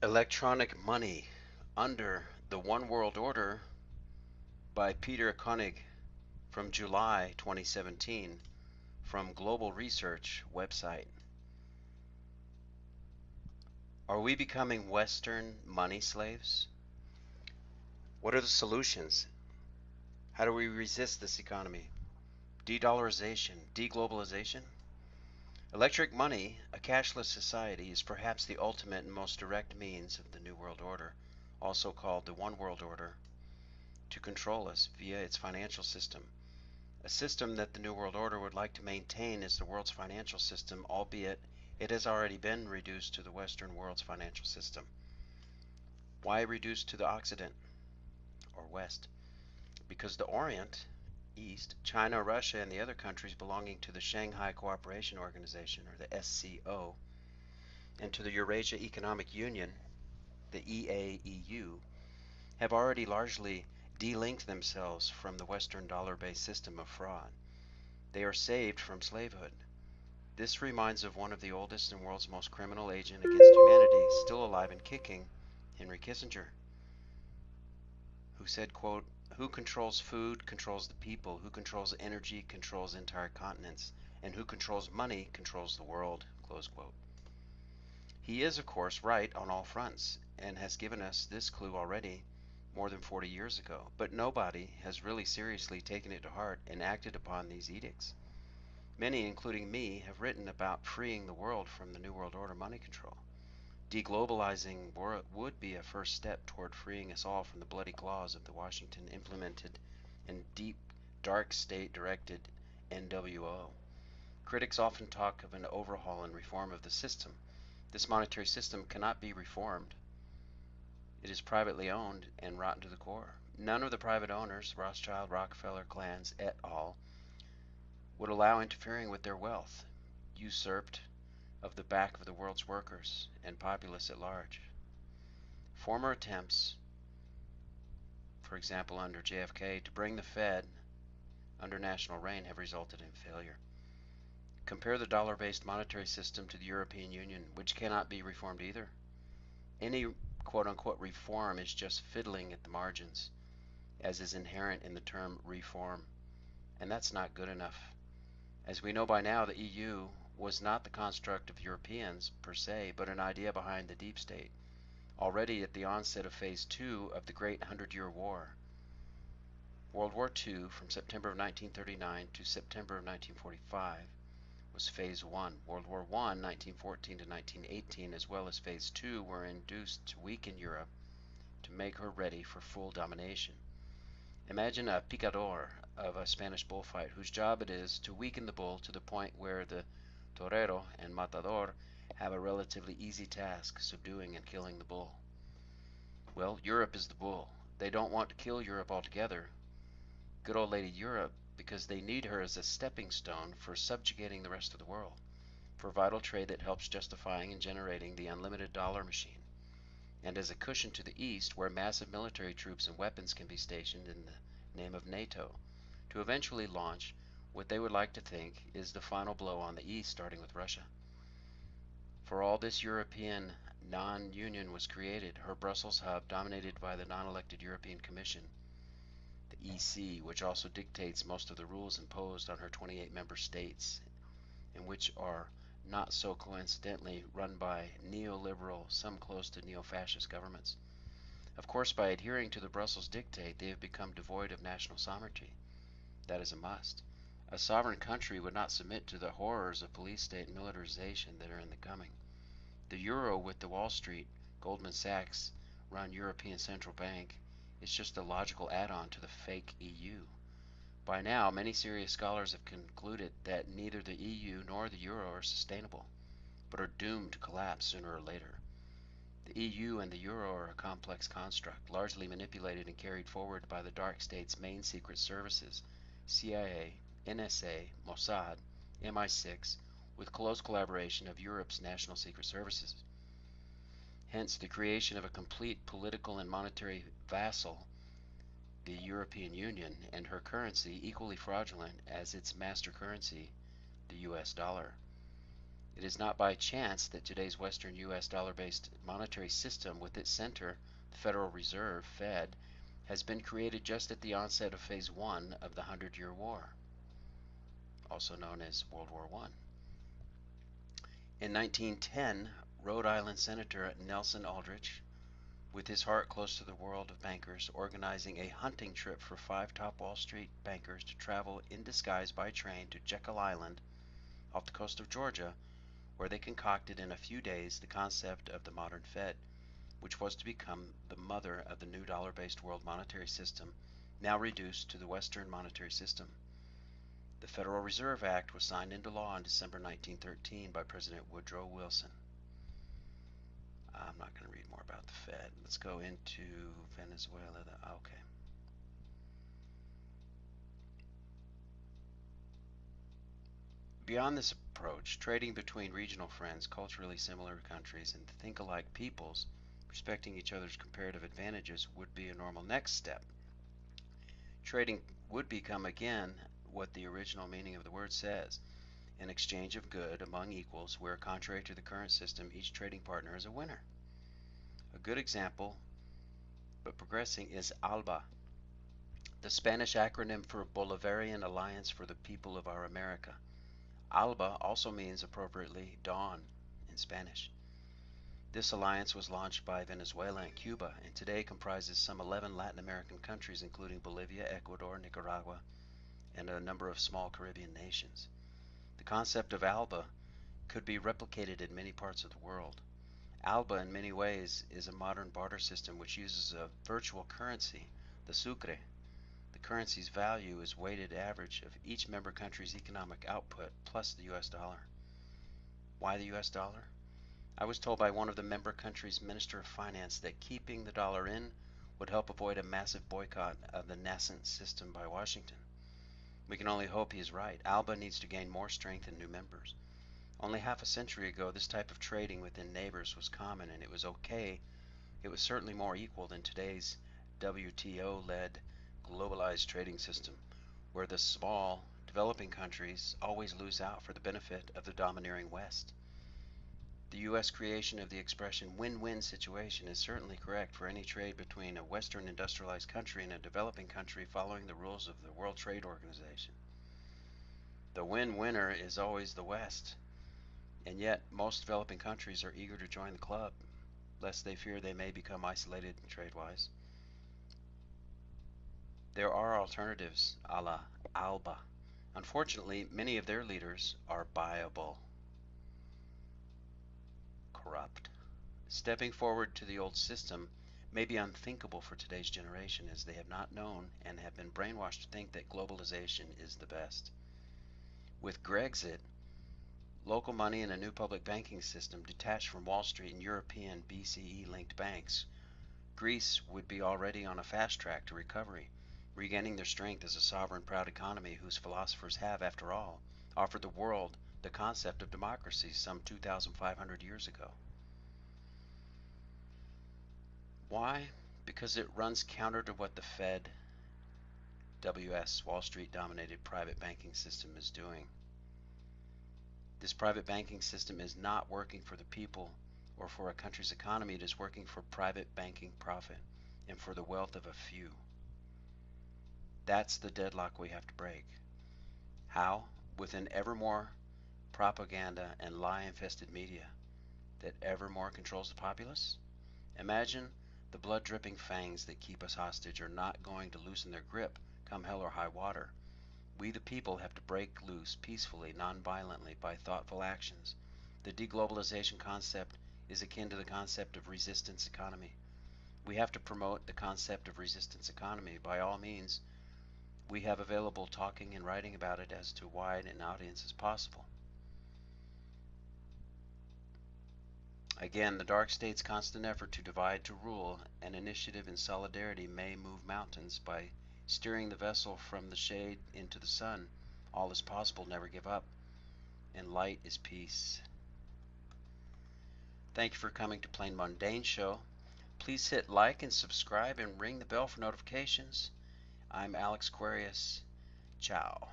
Electronic Money Under the One World Order by Peter Koenig from July 2017 from Global Research website. Are we becoming Western money slaves? What are the solutions? How do we resist this economy? De-dollarization, deglobalization? Electric money, a cashless society, is perhaps the ultimate and most direct means of the New World Order, also called the One World Order, to control us via its financial system. A system that the New World Order would like to maintain as the world's financial system, albeit it has already been reduced to the Western world's financial system. Why reduced to the Occident, or West? Because the Orient, East, China, Russia, and the other countries belonging to the Shanghai Cooperation Organization, or the SCO, and to the Eurasia Economic Union, the EAEU, have already largely de-linked themselves from the Western dollar-based system of fraud. They are saved from slavehood. This reminds of one of the oldest and world's most criminal agent against humanity, still alive and kicking, Henry Kissinger, who said, quote, "Who controls food controls the people, who controls energy controls entire continents, and who controls money controls the world," close quote. He is, of course, right on all fronts, and has given us this clue already more than 40 years ago, but nobody has really seriously taken it to heart and acted upon these edicts. Many, including me, have written about freeing the world from the New World Order money control. Deglobalizing would be a first step toward freeing us all from the bloody claws of the Washington implemented and deep, dark state-directed NWO. Critics often talk of an overhaul and reform of the system. This monetary system cannot be reformed. It is privately owned and rotten to the core. None of the private owners, Rothschild, Rockefeller, clans, et al., would allow interfering with their wealth, usurped of the back of the world's workers and populace at large. Former attempts, for example under JFK, to bring the Fed under national reign have resulted in failure. Compare the dollar-based monetary system to the European Union, which cannot be reformed either. Any quote-unquote reform is just fiddling at the margins, as is inherent in the term reform, and that's not good enough. As we know by now, the EU was not the construct of Europeans per se, but an idea behind the deep state, already at the onset of Phase 2 of the Great 100-Year War. World War II, from September of 1939 to September of 1945, was Phase 1. World War I, 1914 to 1918, as well as Phase 2, were induced to weaken Europe to make her ready for full domination. Imagine a picador of a Spanish bullfight whose job it is to weaken the bull to the point where the torero and matador have a relatively easy task subduing and killing the bull. Well, Europe is the bull. They don't want to kill Europe altogether, good old lady Europe, because they need her as a stepping stone for subjugating the rest of the world, for vital trade that helps justifying and generating the unlimited dollar machine, and as a cushion to the east where massive military troops and weapons can be stationed in the name of NATO, to eventually launch what they would like to think is the final blow on the east, starting with Russia. For all this European non-union was created, her Brussels hub dominated by the non-elected European Commission, the EC, which also dictates most of the rules imposed on her 28 member states, and which are not so coincidentally run by neoliberal, some close to neo-fascist governments. Of course, by adhering to the Brussels dictate, they have become devoid of national sovereignty. That is a must. A sovereign country would not submit to the horrors of police state and militarization that are in the coming. The euro with the Wall Street, Goldman Sachs run European Central Bank is just a logical add-on to the fake EU. By now, many serious scholars have concluded that neither the EU nor the euro are sustainable, but are doomed to collapse sooner or later. The EU and the euro are a complex construct, largely manipulated and carried forward by the dark state's main secret services, CIA, NSA, Mossad, MI6, with close collaboration of Europe's national secret services. Hence, the creation of a complete political and monetary vassal, the European Union, and her currency equally fraudulent as its master currency, the US dollar. It is not by chance that today's Western U.S. dollar-based monetary system, with its center, the Federal Reserve, Fed, has been created just at the onset of Phase 1 of the 100-Year War, also known as World War I. In 1910, Rhode Island Senator Nelson Aldrich, with his heart close to the world of bankers, organizing a hunting trip for 5 top Wall Street bankers to travel in disguise by train to Jekyll Island off the coast of Georgia, where they concocted in a few days the concept of the modern Fed, which was to become the mother of the new dollar-based world monetary system, now reduced to the Western monetary system. The Federal Reserve Act was signed into law in December 1913 by President Woodrow Wilson. I'm not going to read more about the Fed. Let's go into Venezuela. Okay. Beyond this approach, trading between regional friends, culturally similar countries, and think-alike peoples, respecting each other's comparative advantages, would be a normal next step. Trading would become again what the original meaning of the word says, an exchange of good among equals where, contrary to the current system, each trading partner is a winner. A good example, but progressing, is ALBA, the Spanish acronym for Bolivarian Alliance for the People of Our America. ALBA also means appropriately dawn in Spanish. This alliance was launched by Venezuela and Cuba, and today comprises some 11 Latin American countries, including Bolivia, Ecuador, Nicaragua, and a number of small Caribbean nations. The concept of ALBA could be replicated in many parts of the world. ALBA, in many ways, is a modern barter system which uses a virtual currency, the sucre. The currency's value is weighted average of each member country's economic output plus the US dollar. Why the US dollar? I was told by one of the member countries' Minister of Finance that keeping the dollar in would help avoid a massive boycott of the nascent system by Washington. We can only hope he is right. ALBA needs to gain more strength in new members. Only half a century ago, this type of trading within neighbors was common, and it was okay. It was certainly more equal than today's WTO-led globalized trading system, where the small, developing countries always lose out for the benefit of the domineering West. The U.S. creation of the expression win-win situation is certainly correct for any trade between a Western industrialized country and a developing country following the rules of the World Trade Organization. The win-winner is always the West, and yet most developing countries are eager to join the club, lest they fear they may become isolated trade-wise. There are alternatives, a la ALBA. Unfortunately, many of their leaders are buyable. Corrupt. Stepping forward to the old system may be unthinkable for today's generation, as they have not known and have been brainwashed to think that globalization is the best. With Grexit, local money and a new public banking system detached from Wall Street and European BCE-linked banks, Greece would be already on a fast track to recovery, regaining their strength as a sovereign, proud economy whose philosophers have, after all, offered the world the concept of democracy some 2,500 years ago. Why? Because it runs counter to what the Fed, Wall Street-dominated private banking system is doing. This private banking system is not working for the people or for a country's economy. It is working for private banking profit and for the wealth of a few. That's the deadlock we have to break. How? With an ever more propaganda and lie-infested media that ever more controls the populace? Imagine the blood-dripping fangs that keep us hostage are not going to loosen their grip come hell or high water. We the people have to break loose peacefully, non-violently, by thoughtful actions. The deglobalization concept is akin to the concept of resistance economy. We have to promote the concept of resistance economy by all means we have available, talking and writing about it as to wide an audience as possible. Again, the dark state's constant effort to divide to rule, an initiative in solidarity may move mountains by steering the vessel from the shade into the sun. All is possible, never give up, and light is peace. Thank you for coming to Plain Mundane Show. Please hit like and subscribe and ring the bell for notifications. I'm Alex Aquarius. Ciao.